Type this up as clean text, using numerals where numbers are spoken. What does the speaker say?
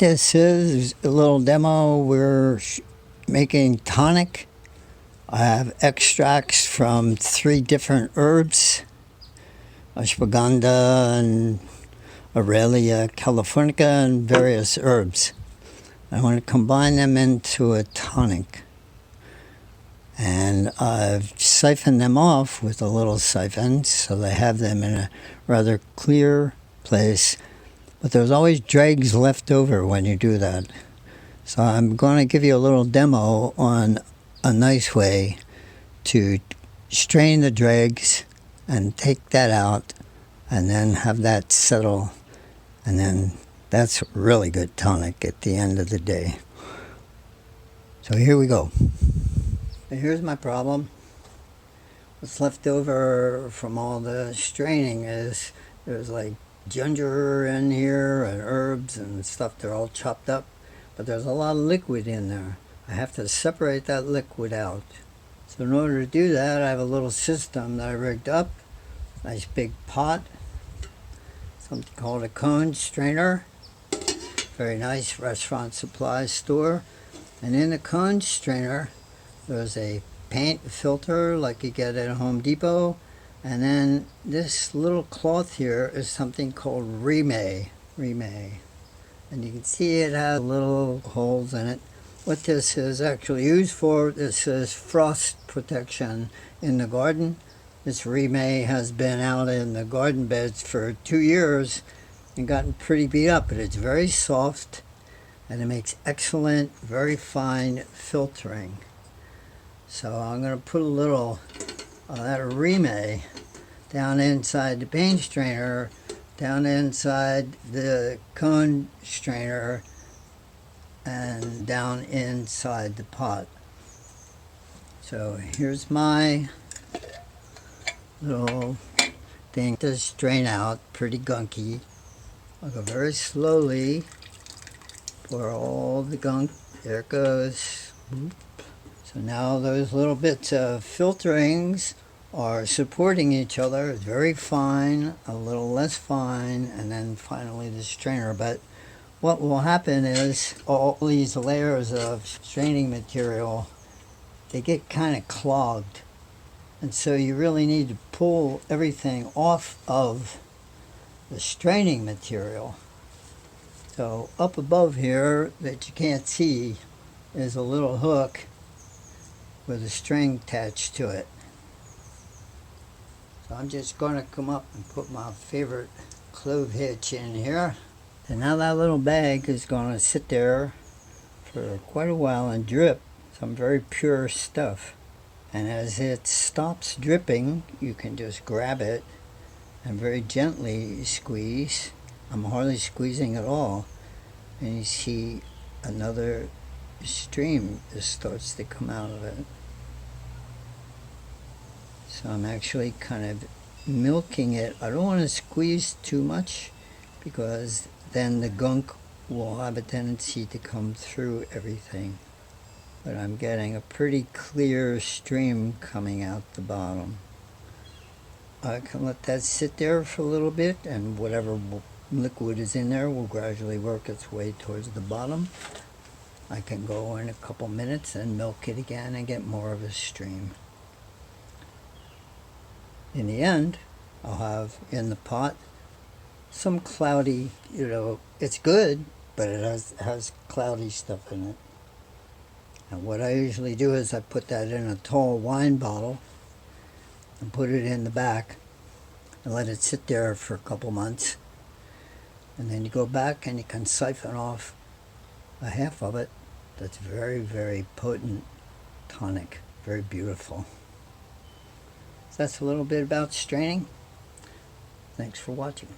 This is a little demo. We're making tonic. I have extracts from 3 different herbs, ashwagandha and Aurelia californica and various herbs. I want to combine them into a tonic. And I've siphoned them off with a little siphon so they have them in a rather clear place. But there's always dregs left over when you do that. So I'm going to give you a little demo on a nice way to strain the dregs and take that out and then have that settle. And then that's really good tonic at the end of the day. So here we go. And here's my problem. What's left over from all the straining is there's like ginger in here and herbs and stuff. They're all chopped up, but there's a lot of liquid in there. I have to separate that liquid out. So in order to do that, I have a little system that I rigged up. Nice big pot, something called a cone strainer. Very nice restaurant supply store. And in the cone strainer there's a paint filter like you get at Home Depot. And then this little cloth here is something called Remay. And you can see it has little holes in it. What this is actually used for, this is frost protection in the garden. This Remay has been out in the garden beds for 2 years and gotten pretty beat up, but it's very soft and it makes excellent, very fine filtering. So I'm going to put a little that Remay down inside the paint strainer, down inside the cone strainer, and down inside the pot. So here's my little thing to strain out, pretty gunky. I'll go very slowly, pour all the gunk, there it goes. So now those little bits of filterings are supporting each other. It's very fine, a little less fine, and then finally the strainer. But what will happen is all these layers of straining material, they get kind of clogged. And so you really need to pull everything off of the straining material. So up above here that you can't see is a little hook with a string attached to it. So I'm just going to come up and put my favorite clove hitch in here. And now that little bag is going to sit there for quite a while and drip some very pure stuff. And as it stops dripping, you can just grab it and very gently squeeze. I'm hardly squeezing at all. And you see another stream just starts to come out of it. So I'm actually kind of milking it. I don't want to squeeze too much because then the gunk will have a tendency to come through everything. But I'm getting a pretty clear stream coming out the bottom. I can let that sit there for a little bit, and whatever liquid is in there will gradually work its way towards the bottom. I can go in a couple minutes and milk it again and get more of a stream. In the end, I'll have in the pot some cloudy, it's good, but it has cloudy stuff in it. And what I usually do is I put that in a tall wine bottle and put it in the back and let it sit there for a couple months. And then you go back and you can siphon off a half of it. That's very, very potent tonic, very beautiful. So that's a little bit about straining. Thanks for watching.